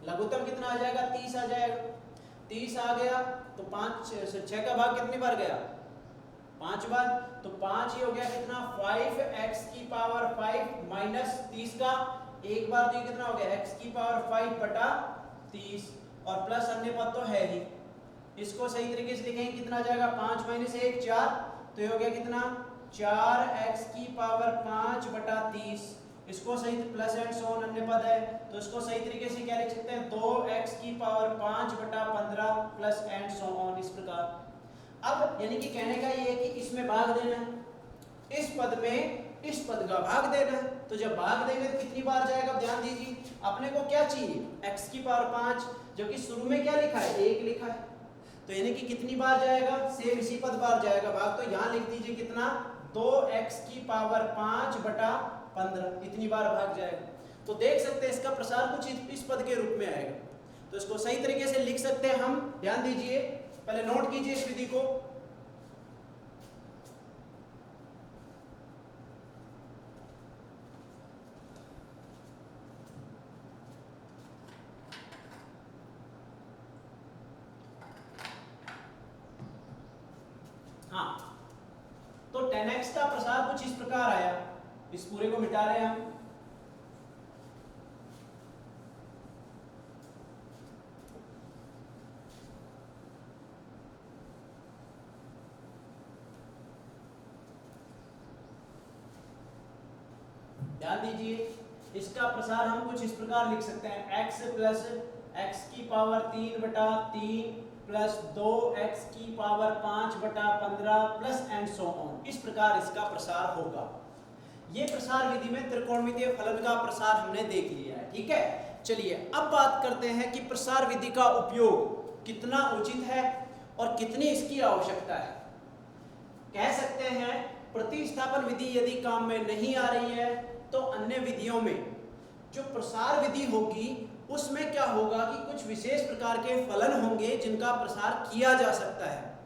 लघुत्तम कितना आ जाएगा, 30 आ जाएगा, 30 आ गया, तो 5 6 का भाग कितनी बार गया, 5 बार, तो 5 ही हो गया कितना, 5x की पावर 5 माइनस 30 का एक बार, तो ये कितना हो गया, x की पावर 5 बटा 30, और प्लस अन्य पद तो है ही, इसको सही तरीके से लिखेंगे, कितना आ जाएगा, 5 माइनस 1 4, तो ये हो गया कितना, 4x की पावर 5 बटा 30, इसको सही, प्लस एंड सो ऑन अन्य पद है, तो इसको सही तरीके से क्या लिख सकते हैं, 2x की पावर 5 बटा 15 प्लस एंड सो ऑन, इस प्रकार। अब यानी कि कहने का ये है कि इसमें भाग देना है, इस पद में इस पद का भाग देना है, तो जब भाग देंगे तो कितनी बार जाएगा, ध्यान दीजिए, अपने को क्या चाहिए, x की पावर 5, जबकि शुरू में क्या लिखा है, 1 लिखा है, तो यानी कि कितनी बार जाएगा, सेम इसी पद बार जाएगा भाग, तो यहाँ लिख दीजिए कितना, 2x की पावर 5 बटा 15, इतनी बार भाग जाएगा। तो देख सकते हैं इसका प्रसार कुछ इस पद के रूप में आएगा, तो इसको सही तरीके से लिख सकते हैं हम, ध्यान दीजिए, पहले नोट कीजिए इस विधि को। हाँ, तो 10x का प्रसार कुछ इस प्रकार आया, इस पूरे को मिटा रहे हैं हम। ध्यान दीजिए, इसका प्रसार हम कुछ इस प्रकार लिख सकते हैं, x प्लस x की पावर 3/3 प्लस 2x की power 5/15 plus and so on. इस प्रकार इसका प्रसार होगा। ये प्रसार विधि में त्रिकोणमितीय फलन का प्रसार हमने देख लिया है, ठीक है। चलिए अब बात करते हैं कि प्रसार विधि का उपयोग कितना उचित है और कितनी इसकी आवश्यकता है। कह सकते हैं प्रतिस्थापन विधि यदि काम में नहीं आ रही है तो अन्य विधियों में जो प्रसार विधि होगी उसमें क्या होगा कि कुछ विशेष प्रकार के फलन होंगे जिनका प्रसार किया जा सकता है।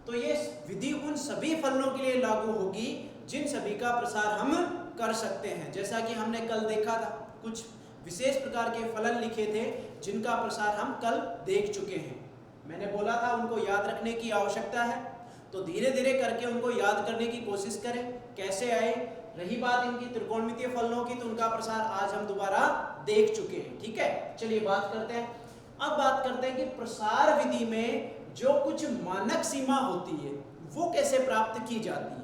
तो ये विधि उन सभी फलनों के लिए लागू होगी जिन सभी का प्रसार हम कर सकते हैं। जैसा कि हमने कल देखा था, कुछ विशेष प्रकार के फलन लिखे थे जिनका प्रसार हम कल देख चुके हैं। मैंने बोला था उनको याद रखने की आवश्यकता है, तो धीरे धीरे करके उनको याद करने की कोशिश करें कैसे आए। रही बात इनकी त्रिकोणमितीय फलनों की, तो उनका प्रसार आज हम दोबारा देख चुके हैं, ठीक है। चलिए बात करते हैं, अब बात करते हैं कि प्रसार विधि में जो कुछ मानक सीमा होती है वो कैसे प्राप्त की जाती है।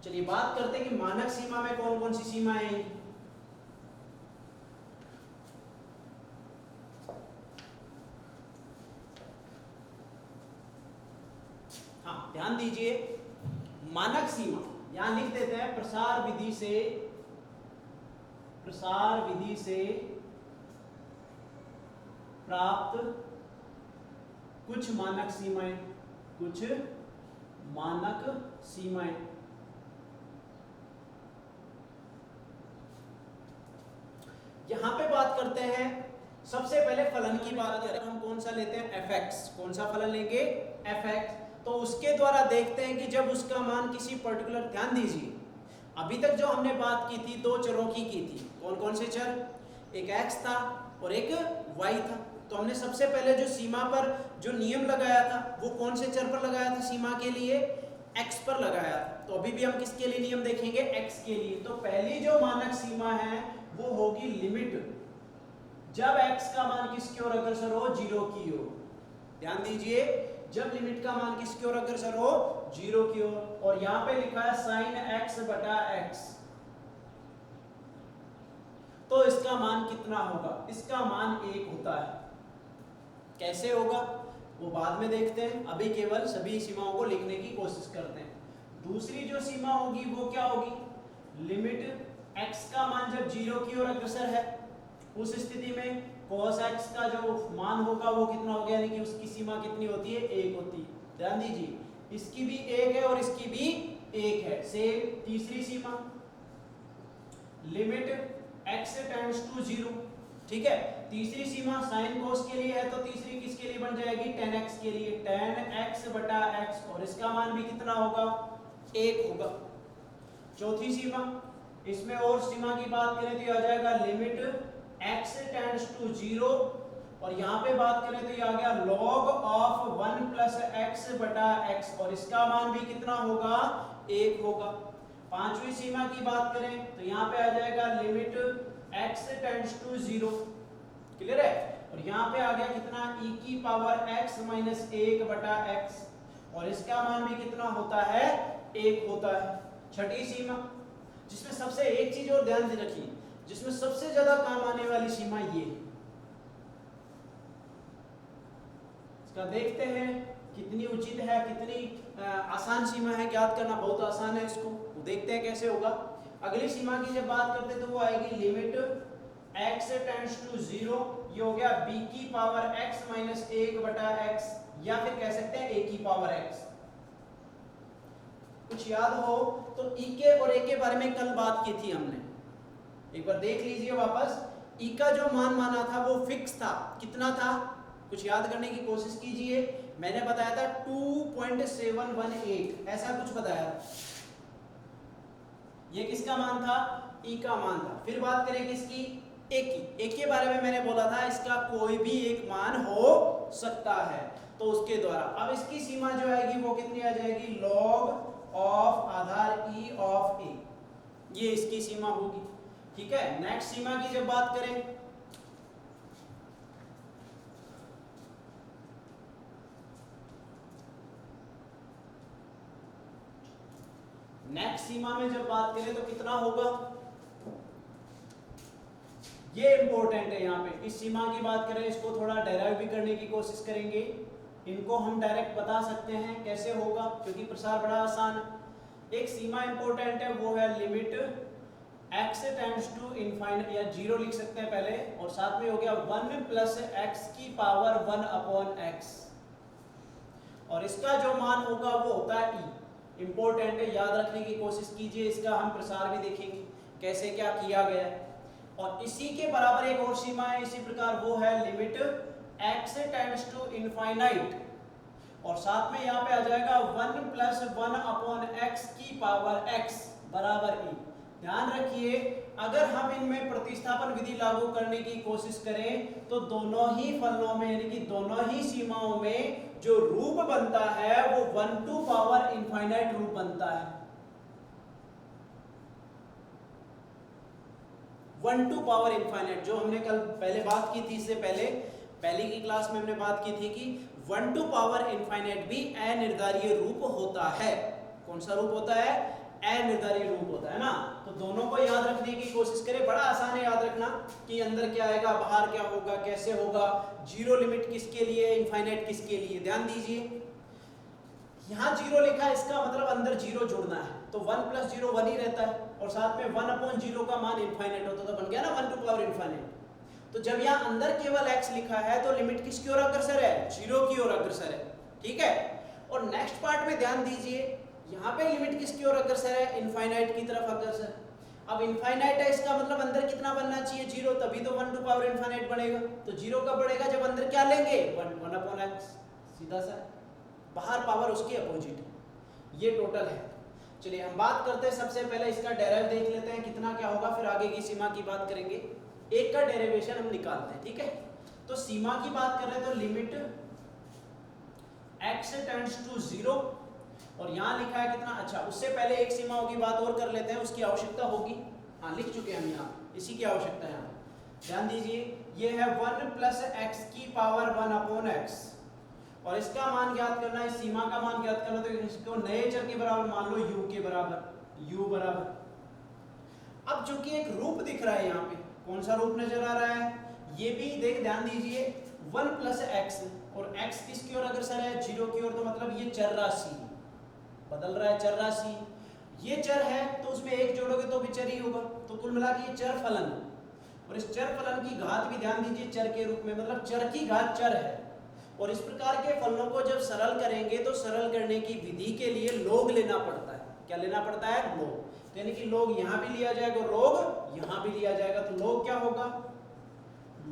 चलिए बात करते हैं कि मानक सीमा में कौन कौन सी सीमाएं हैं। हाँ, ध्यान दीजिए, मानक सीमा यहां लिख देते हैं, प्रसार विधि से प्राप्त कुछ मानक सीमाएं, यहां पे बात करते हैं। सबसे पहले फलन की बात करें, हम कौन सा लेते हैं, fx। कौन सा फलन लेंगे, fx। तो उसके द्वारा देखते हैं कि जब उसका मान किसी पर्टिकुलर, ध्यान दीजिए अभी तक जो हमने बात की थी दो चरों की थी। कौन कौन से चर, एक x था और एक y था। तो हमने सबसे पहले जो सीमा पर जो नियम लगाया था वो कौन से चर पर लगाया था, सीमा के लिए x पर लगाया था। तो अभी भी हम किसके लिए नियम देखेंगे, x के लिए। तो पहली जो मानक सीमा है वो होगी लिमिट, जब x का मान किसकी ओर अग्रसर हो, 0 की ओर। ध्यान दीजिए, जब लिमिट का मान किसकी ओर अग्रसर हो, 0 की ओर। और यहां पे लिखा है sin x/x। तो इसका मान कितना होगा, इसका मान 1 होता है। कैसे होगा वो बाद में देखते हैं, अभी केवल सभी सीमाओं को लिखने की कोशिश करते हैं। दूसरी जो सीमा होगी वो क्या होगी, लिमिट x का मान जब 0 की ओर अग्रसर है, उस स्थिति में cos x का जो मान होगा वो कितना हो गया, यानी कि उसकी सीमा कितनी होती है, 1 होती है। ध्यान दीजिए, इसकी भी 1 है और इसकी भी 1 है। सेम तीसरी सीमा लिमिट x टेंड्स टू 0, ठीक है। तीसरी सीमा sin cos के लिए है, तो तीसरी किसके लिए बन जाएगी, tan x के लिए, tan x/x। और इसका मान भी कितना होगा, 1 होगा। चौथी सीमा, इसमें और सीमा की बात करें तो ये आ जाएगा लिमिट x टेंड्स टू 0। और यहाँ पे बात करें तो ये आ गया log of 1 + x/x। और इसका मान भी कितना होगा, 1 होगा। पांचवी सीमा की बात करें तो यहाँ पे आ जाएगा limit x tends to 0, clear है। और यहाँ पे आ गया कितना, e⁻x - 1/x। और इसका मान भी कितना होता है, 1 होता है। छठी सीमा, जिसमें सबसे एक चीज और ध्यान से रखिए, जिसमें सबसे ज्यादा काम आने वाली सीमा ये है। इसका देखते हैं कितनी उचित है, कितनी आसान सीमा है, ज्ञात करना बहुत आसान है इसको। तो देखते हैं कैसे होगा। अगली सीमा की जब बात करते हैं तो वो आएगी लिमिट x टेंड्स टू 0। ये हो गया b⁻x - 1/x, या फिर कह सकते हैं a⁻x। कुछ याद हो तो e के और a के बारे में कल बात की थी हमने, एक बार देख लीजिए वापस। e का जो मान माना था वो फिक्स था, कितना था, कुछ याद करने की कोशिश कीजिए। मैंने बताया था 2.718, ऐसा कुछ बताया था। ये किसका मान था, e का मान था। फिर बात करें किसकी, a की। a के बारे में मैंने बोला था इसका कोई भी एक मान हो सकता है, तो उसके द्वारा अब इसकी सीमा जो आएगी वो कितनी आ जाएगी, log ऑफ आधार ई ऑफ ए, ये इसकी सीमा होगी। ठीक है, नेक्स्ट सीमा की जब बात करें, नेक्स्ट सीमा में जब बात करें तो कितना होगा, ये इंपॉर्टेंट है। यहाँ पे इस सीमा की बात करें, इसको थोड़ा डेराइव भी करने की कोशिश करेंगे। इनको हम डायरेक्ट बता सकते हैं कैसे होगा, क्योंकि प्रसार बड़ा आसान है। एक सीमा इंपॉर्टेंट है, वो है limit x tends to infinite, या 0 लिख सकते हैं पहले, और साथ में हो गया 1 प्लस x की पावर 1 अपॉन x, और इसका जो मान होगा वो होता है e। इंपॉर्टेंट है, याद रखने की कोशिश कीजिए। इसका हम प्रसार भी देखेंगे कैसे क्या किया गया है। और इसी के बराबर एक और सीमा है इसी प्रकार, वो है limit x tends to infinite, और साथ में यहाँ पे आ जाएगा 1 प्लस 1 अपॉन x की पावर x बराबर e। ध्यान रखिए, अगर हम इनमें प्रतिस्थापन विधि लागू करने की कोशिश करें तो दोनों ही फलनों में, यानी कि दोनों ही सीमाओं में जो रूप बनता है वो 1 टू पावर इनफाइनाइट रूप बनता है। 1 टू पावर इनफाइनाइट, जो हमने कल पहले बात की थी, इससे पहले की क्लास में हमने बात की थी कि 1 टू पावर इनफाइनाइट भी अनिर्धारीय रूप होता है। कौन सा रूप होता है? अनिर्धारीय रूप होता है ना। तो दोनों को याद रखने की कोशिश करें, बड़ा आसान है याद रखना कि अंदर क्या आएगा, बाहर क्या होगा, कैसे होगा, जीरो लिमिट किसके लिए, इनफाइनाइट किसके लिए। ध्यान दीजिए, यहाँ 0 लिखा है, इसका मतलब अंदर 0 जोड़ना है, तो 1 प्लस 0 1 ही रहता है, और साथ में 1 अपॉन 0 का मान इनफाइनाइट होता, तो बन गया ना 1 टू पावर इनफाइनाइट। तो जब यहाँ अंदर केवल x लिखा है तो लिमिट किसकी ओर अग्रसर है? 0 की ओर अग्रसर है। ठीक है, और नेक्स्ट पार्ट में ध्यान दीजिए, यहाँ पे लिमिट किसकी ओर अग्रसर है? इनफाइनाइट की तरफ अग्रसर। अब इनफाइनाइट है, इसका मतलब अंदर कितना बनना चाहिए? 0, तभी तो 1 टू पावर इनफाइनाइट बनेगा। तो 0 कब बढ़ेगा? जब अंदर क्या लेंगे? 1 अपॉन x, सीधा सा। बाहर पावर उसकी अपोजिट है। ये टोटल है। चलिए हम बात करते हैं, सबसे पहले इसका डेरिवेटिव देख लेते हैं कितना क्या होगा, फिर आगे की सीमा की बात करेंगे। एक का डेरिवेशन हम निकालते हैं। ठीक है, तो सीमा की बात कर रहे हैं तो लिमिट x टेंड्स टू 0, और यहाँ लिखा है कितना, अच्छा उससे पहले एक सीमाओं की बात और कर लेते हैं, उसकी आवश्यकता होगी। हाँ लिख चुके हैं हम यहाँ, इसी की आवश्यकता है यहाँ। ध्यान दीजिए, ये है 1 प्लस x की पावर 1 अपॉन x, और इसका मान ज्ञात करना है, सीमा का मान ज्ञात करना, तो इसको नए चर के बराबर मान लो, u के बराबर, u बराबर। अब चूंकि एक रूप दिख रहा है यहाँ पे, कौन सा रूप नजर आ रहा है? ये भी देख, ध्यान दीजिए, 1 प्लस x, और x किसकी ओर अग्रसर है? 0 की ओर, तो मतलब ये चर राशि बदल रहा है, चर राशि। ये चर है तो उसमें एक जोड़ोगे तो भी चर ही होगा, तो कुल मिला के ये चर फलन, और इस चर फलन की घात भी ध्यान दीजिए चर के रूप में, मतलब चर की घात चर है। और इस प्रकार के फलनों को जब सरल करेंगे तो सरल करने की विधि के लिए log लेना पड़ता है। क्या लेना पड़ता है? log। तो यानी कि log यहाँ भी लिया जाएगा, log यहाँ भी लिया जाएगा, तो log क्या होगा?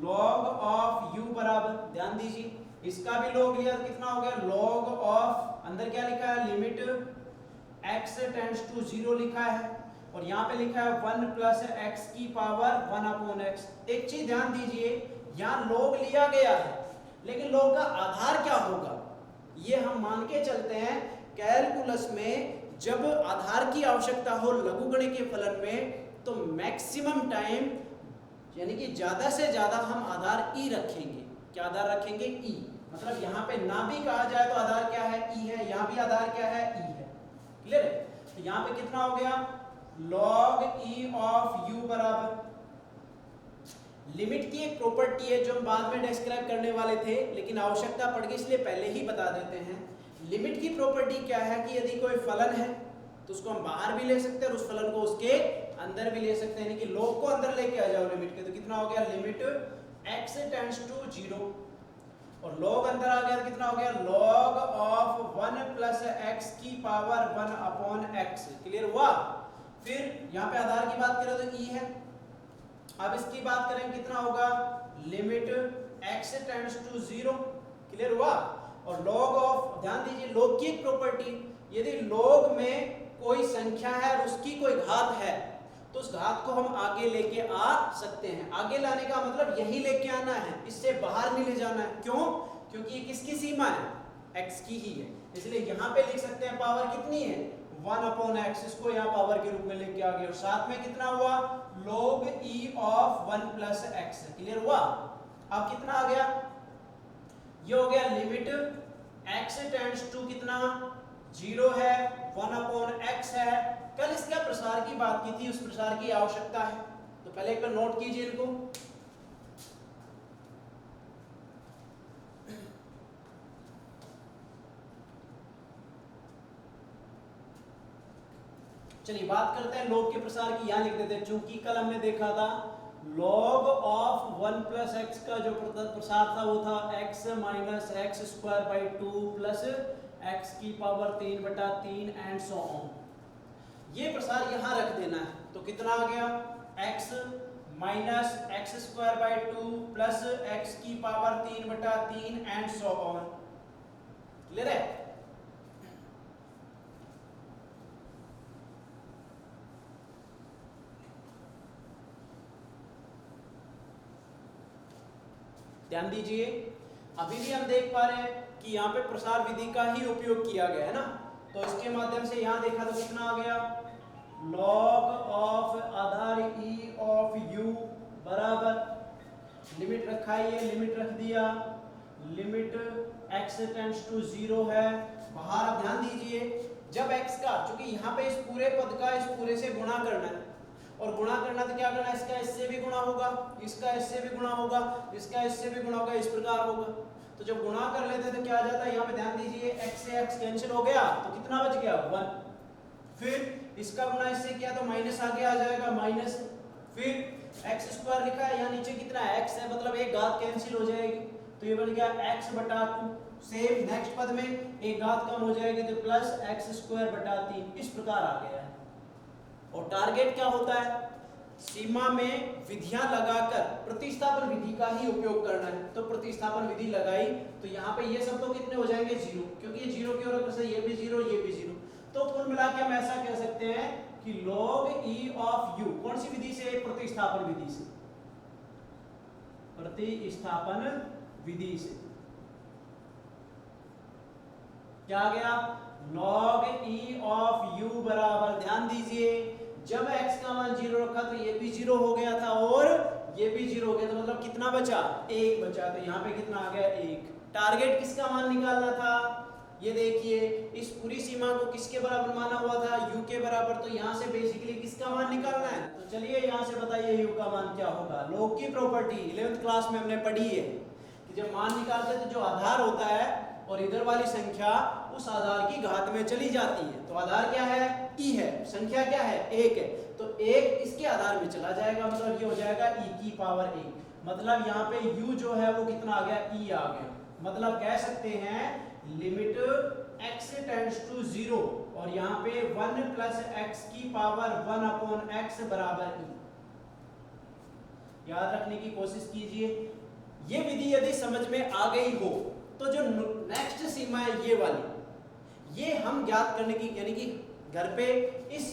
log ऑफ u बराबर, ध्यान दीजिए, इसका भी log लिया तो कितना हो गया? log ऑफ, अंदर क्या लिखा है? लिमिट x टेंड्स टू 0 लिखा है, और यहाँ पे लिखा है 1 प्लस x की पावर 1 अपॉन x। एक चीज ध्यान दीजिए, यहाँ log लिया गया है, लेकिन log का आधार क्या होगा? ये हम मान के चलते हैं कैलकुलस में, जब आधार की आवश्यकता हो लघुगणकीय फलन में, तो मैक्सिमम टाइम यानी कि ज्यादा से ज्यादा हम आधार e रखेंगे। क्या आधार रखेंगे? e। मतलब यहाँ पे ना भी कहा जाए तो आधार क्या है? e है, यहाँ भी आधार क्या है? e है। क्लियर है? तो यहाँ पे कितना हो गया? log e ऑफ u बराबर, लिमिट की एक प्रॉपर्टी है जो हम बाद में डिस्क्राइब करने वाले थे, लेकिन आवश्यकता पड़ गई इसलिए पहले ही बता देते हैं। लिमिट की प्रॉपर्टी क्या है कि यदि कोई फलन है तो उसको हम बाहर भी ले सकते हैं और उस फलन को उसके अंदर भी ले सकते हैं, यानी कि log को अंदर लेके आ जाओ लिमिट के, तो कितना हो गया? लिमिट x टेंड्स टू 0, और log अंदर आ गया तो कितना हो गया? log ऑफ 1 प्लस x की पावर 1 अपॉन x। क्लियर हुआ? फिर यहाँ पे आधार की बात करें तो e है। अब इसकी बात करें कितना होगा? Limit x tends to 0। Clear हुआ? और log ऑफ, ध्यान दीजिए, log की एक प्रॉपर्टी, यदि log में कोई संख्या है और उसकी कोई घात है तो उस घात को हम आगे लेके आ सकते हैं। आगे लाने का मतलब यही लेके आना है, इससे बाहर नहीं ले जाना है। क्यों? क्योंकि ये किसकी सीमा है? x की ही है, इसलिए यहाँ पे लिख सकते हैं पावर कितनी है? 1/x, इसको यहाँ पावर के रूप में लेके आ गए और साथ में कितना हुआ log e of 1 plus x। Clear हुआ? अब कितना आ गया, ये हो गया लिमिट x टेंड्स टू कितना 0 है, 1/x है। कल इसका प्रसार की बात की थी, उस प्रसार की आवश्यकता है, तो पहले एक बार नोट कीजिए इनको। चलिए बात करते हैं log के प्रसार की, यहां लिख देते हैं, चूंकि कल हमने देखा था log ऑफ 1 प्लस एक्स का जो प्रसार था वो था x minus x square by 2 plus x की पावर 3/3 एंड सो ऑन। ये प्रसार यहां रख देना है, तो कितना आ गया x minus x square by 2 plus x की power 3/3 and so on. Clear है? ध्यान दीजिए, अभी भी हम देख पा रहे हैं कि यहाँ पे प्रसार विधि का ही उपयोग किया गया है ना, तो इसके माध्यम से यहाँ देखा तो कितना आ गया log of Aadhaar e of u बराबर लिमिट रखा है, ये लिमिट रख दिया, लिमिट x टेंड्स टू 0 है बाहर। अब ध्यान दीजिए, जब x का, चूंकि यहाँ पे इस पूरे पद का इस पूरे से गुणा करना है, और गुणा करना तो क्या करना है, इसका इससे भी गुणा होगा, इसका इससे भी गुणा होगा, इसका इससे भी गुणा होगा, इस प्रकार होगा। तो जब गुणा कर लेते हैं तो क्या आ जाता है, यहाँ पे ध्यान दीजिए x से x कैंसिल हो गया तो कितना बच गया 1, फिर इसका गुणा इससे किया तो माइनस आगे आ जाएगा माइनस, फिर x स्क्वायर लिखा है, यहाँ नीचे कितना x है, मतलब एक घात कैंसिल हो जाएगी, तो ये बन गया x/2। सेम नेक्स्ट पद में एक घात कम हो जाएगी तो प्लस x²/3, इस प्रकार आ गया है। और टारगेट क्या होता है, सीमा में विधियां लगाकर प्रतिस्थापन विधि का ही उपयोग करना है। तो प्रतिस्थापन विधि लगाई तो यहाँ पे ये सब तो कितने हो जाएंगे 0, क्योंकि ये 0 की ओर से ये भी 0 ये भी 0, तो कुल मिला के हम ऐसा कह सकते हैं कि log e ऑफ u कौन सी विधि से, प्रतिस्थापन विधि से, प्रतिस्थापन विधि से क्या आ गया log e ऑफ u बराबर, ध्यान दीजिए जब x का मान 0 रखा तो ये भी 0 हो गया था और ये भी 0 हो गया, तो मतलब कितना बचा 1 बचा, तो यहाँ पे कितना आ गया 1। टारगेट किसका मान निकालना था, ये देखिए इस पूरी सीमा को किसके बराबर माना हुआ था, u के बराबर, तो यहाँ से बेसिकली किसका मान निकालना है। तो चलिए यहाँ से बताइए u का मान क्या होगा। log की प्रॉपर्टी 11th क्लास में हमने पढ़ी है कि जब मान निकालते हैं तो जो आधार होता है और इधर वाली संख्या उस आधार की घात में चली जाती है, तो आधार क्या है e है, संख्या क्या है 1 है, तो 1 इसके आधार में चला जाएगा, मतलब ये हो जाएगा e की पावर 1, मतलब यहाँ पे u जो है वो कितना आ गया e आ गया, मतलब कह सकते हैं लिमिट x टेंड्स टू 0 और यहाँ पे 1 प्लस x की पावर 1/x बराबर e। याद रखने की कोशिश कीजिए, ये विधि यदि समझ में आ गई हो तो जो नेक्स्ट सीमा है ये वाली, ये हम ज्ञात करने की, यानी कि घर पे इस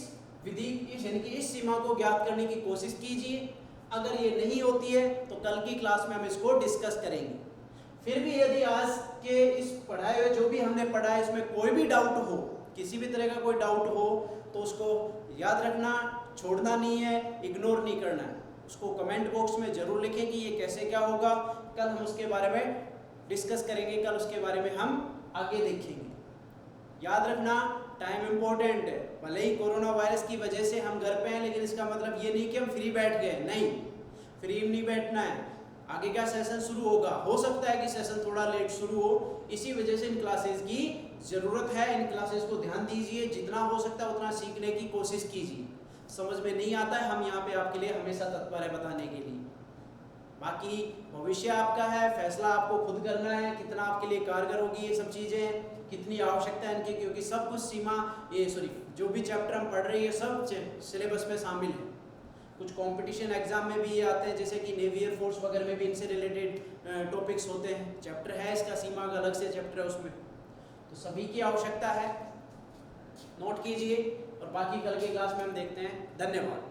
विधि यानी कि इस सीमा को ज्ञात करने की कोशिश कीजिए। अगर ये नहीं होती है तो कल की क्लास में हम इसको डिस्कस करेंगे। फिर भी यदि आज के इस पढ़ाए हुए जो भी हमने पढ़ा है इसमें कोई भी डाउट हो, किसी भी तरह का कोई डाउट हो, तो उसको याद रखना, छोड़ना नहीं है, इग्नोर नहीं करना है, उसको कमेंट बॉक्स में जरूर लिखें कि ये कैसे क्या होगा। कल हम उसके बारे में डिस्कस करेंगे, कल उसके बारे में हम आगे देखेंगे। याद रखना टाइम इंपॉर्टेंट है, भले ही कोरोना वायरस की वजह से हम घर पे हैं, लेकिन इसका मतलब ये नहीं कि हम फ्री बैठ गए, नहीं, फ्री नहीं बैठना है। आगे का सेशन शुरू होगा, हो सकता है कि सेशन थोड़ा लेट शुरू हो, इसी वजह से इन क्लासेस की ज़रूरत है। इन क्लासेस को ध्यान दीजिए, जितना हो सकता है उतना सीखने की कोशिश कीजिए। समझ में नहीं आता है, हम यहाँ पे आपके लिए हमेशा तत्पर है बताने के लिए। बाकी भविष्य आपका है, फैसला आपको खुद करना है, कितना आपके लिए कारगर होगी ये सब चीज़ें, कितनी आवश्यकता है इनकी, क्योंकि सब कुछ सीमा जो भी चैप्टर हम पढ़ रहे हैं सब सिलेबस में शामिल है। कुछ कंपटीशन एग्जाम में भी ये आते हैं, जैसे कि नेवी एयर फोर्स वगैरह में भी इनसे रिलेटेड टॉपिक्स होते हैं, चैप्टर है इसका, सीमा का अलग से चैप्टर है उसमें, तो सभी की आवश्यकता है, नोट कीजिए। और बाकी कल की क्लास में हम देखते हैं। धन्यवाद।